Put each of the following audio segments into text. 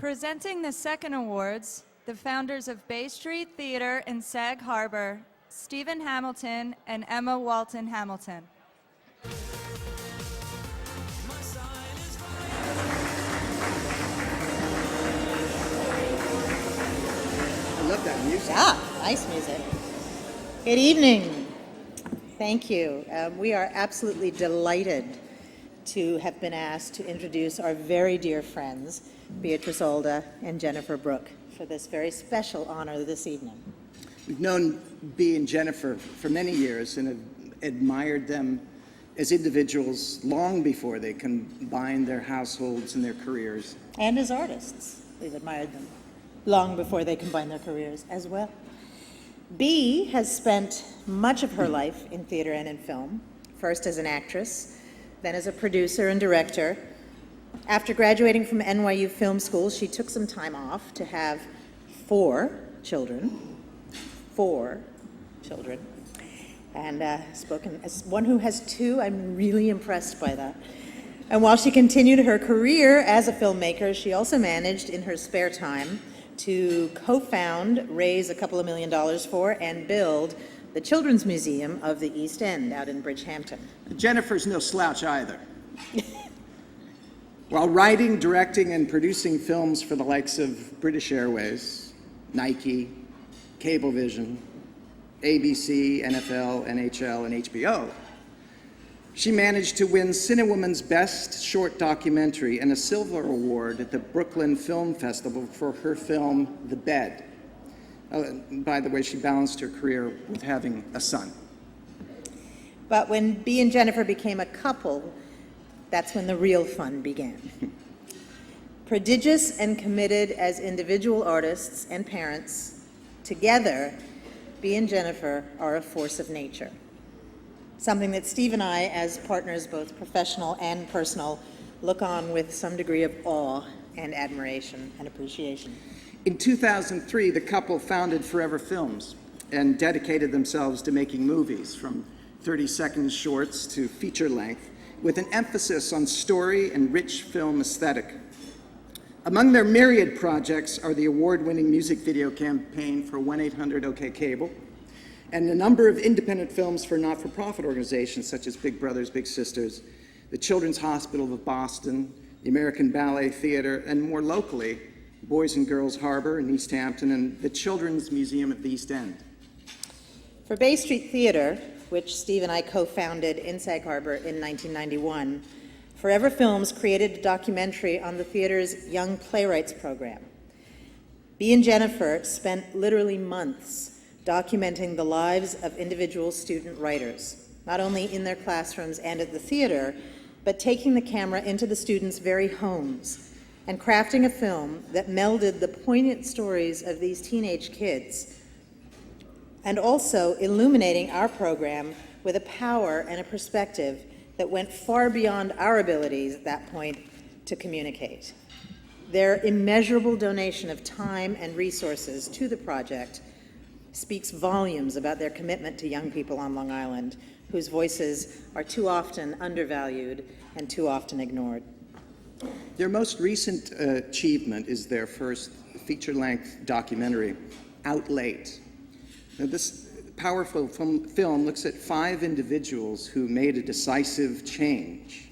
Presenting the second awards, the founders of Bay Street Theater in Sag Harbor, Stephen Hamilton and Emma Walton-Hamilton. I love that music. Yeah, nice music. Good evening. Thank you. We are absolutely delighted to have been asked to introduce our very dear friends, Beatrice, Alda, and Jennifer Brooke, for this very special honor this evening. We've known Bea and Jennifer for many years and have admired them as individuals long before they combined their households and their careers. And as artists, we've admired them long before they combined their careers as well. Bea has spent much of her life in theater and in film, first as an actress, then as a producer and director. After graduating from NYU Film School, she took some time off to have four children, and spoken as one who has two. I'm really impressed by that. And while she continued her career as a filmmaker, she also managed in her spare time to co-found, raise a couple of $1 million for, and build the Children's Museum of the East End out in Bridgehampton. Jennifer's no slouch either. While writing, directing, and producing films for the likes of British Airways, Nike, Cablevision, ABC, NFL, NHL, and HBO, she managed to win Cinewoman's Best Short Documentary and a Silver Award at the Brooklyn Film Festival for her film, The Bed. By the way, she balanced her career with having a son. But when Bea and Jennifer became a couple, that's when the real fun began. Prodigious and committed as individual artists and parents, together, Bea and Jennifer are a force of nature. Something that Steve and I, as partners, both professional and personal, look on with some degree of awe and admiration and appreciation. In 2003, the couple founded Forever Films and dedicated themselves to making movies, from 30-second shorts to feature length, with an emphasis on story and rich film aesthetic. Among their myriad projects are the award-winning music video campaign for 1-800-OK-CABLE, and a number of independent films for not-for-profit organizations such as Big Brothers Big Sisters, the Children's Hospital of Boston, the American Ballet Theater, and more locally, Boys and Girls Harbor in East Hampton, and the Children's Museum of the East End. For Bay Street Theater, which Steve and I co-founded in Sag Harbor in 1991, Forever Films created a documentary on the theater's Young Playwrights program. Bea and Jennifer spent literally months documenting the lives of individual student writers, not only in their classrooms and at the theater, but taking the camera into the students' very homes and crafting a film that melded the poignant stories of these teenage kids and also illuminating our program with a power and a perspective that went far beyond our abilities at that point to communicate. Their immeasurable donation of time and resources to the project speaks volumes about their commitment to young people on Long Island, whose voices are too often undervalued and too often ignored. Their most recent achievement is their first feature-length documentary, Out Late. Now, this powerful film looks at 5 individuals who made a decisive change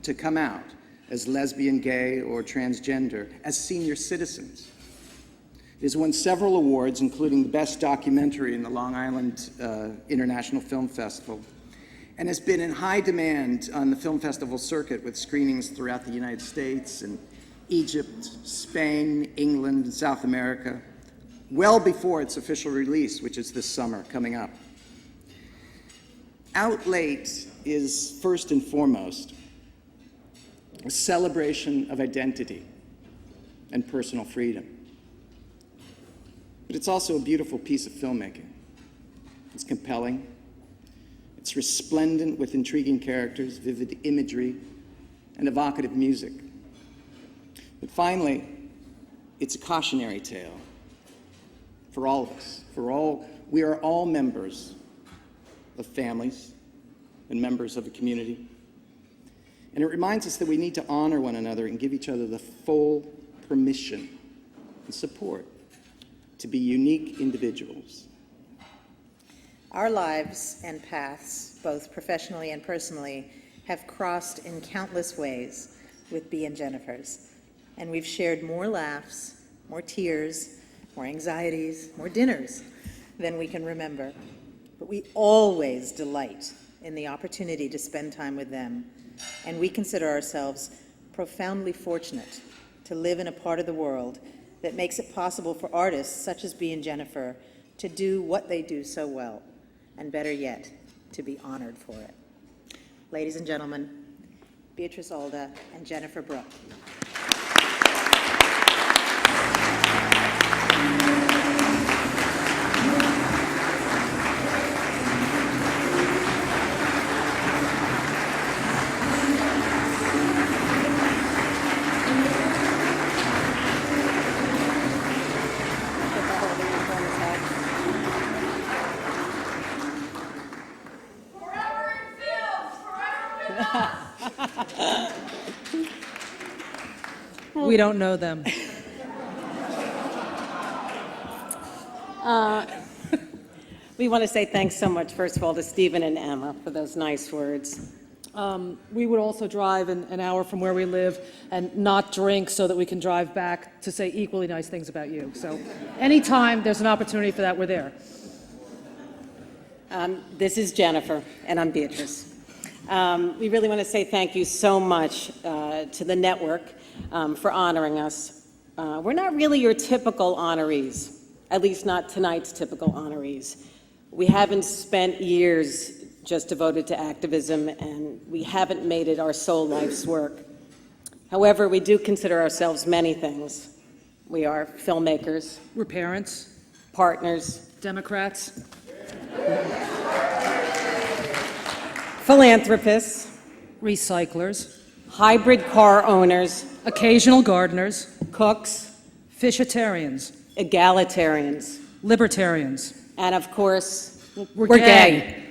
to come out as lesbian, gay, or transgender as senior citizens. It has won several awards, including the Best Documentary in the Long Island International Film Festival, and has been in high demand on the film festival circuit with screenings throughout the United States and Egypt, Spain, England, and South America, well before its official release, which is this summer coming up. Out Late is first and foremost a celebration of identity and personal freedom. But it's also a beautiful piece of filmmaking. It's compelling. It's resplendent with intriguing characters, vivid imagery, and evocative music. But finally, it's a cautionary tale for all of us. We are all members of families and members of a community. And it reminds us that we need to honor one another and give each other the full permission and support to be unique individuals. Our lives and paths, both professionally and personally, have crossed in countless ways with Bea and Jennifer's. And we've shared more laughs, more tears, more anxieties, more dinners than we can remember. But we always delight in the opportunity to spend time with them. And we consider ourselves profoundly fortunate to live in a part of the world that makes it possible for artists such as Bea and Jennifer to do what they do so well, and better yet, to be honored for it. Ladies and gentlemen, Beatrice, Alda, and Jennifer Brooke. We don't know them. We want to say thanks so much, first of all, to Stephen and Emma for those nice words. We would also drive an hour from where we live and not drink so that we can drive back to say equally nice things about you. So anytime there's an opportunity for that, we're there. This is Jennifer, and I'm Beatrice. We really want to say thank you so much to the network for honoring us. We're not really your typical honorees, at least not tonight's typical honorees. We haven't spent years just devoted to activism, and we haven't made it our sole life's work. However, we do consider ourselves many things. We are filmmakers, We're parents, partners, Democrats, philanthropists, recyclers, hybrid car owners, occasional gardeners, cooks, fishitarians, egalitarians, libertarians. and of course, We're gay.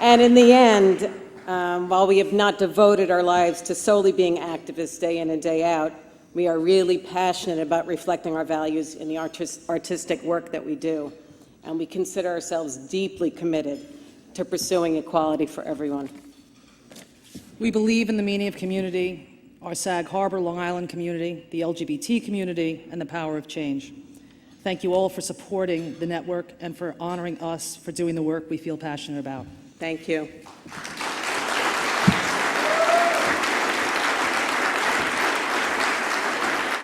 And in the end, while we have not devoted our lives to solely being activists day in and day out, we are really passionate about reflecting our values in the artistic work that we do. And we consider ourselves deeply committed to pursuing equality for everyone. We believe in the meaning of community, our Sag Harbor, Long Island community, the LGBT community, and the power of change. Thank you all for supporting the network and for honoring us for doing the work we feel passionate about. Thank you.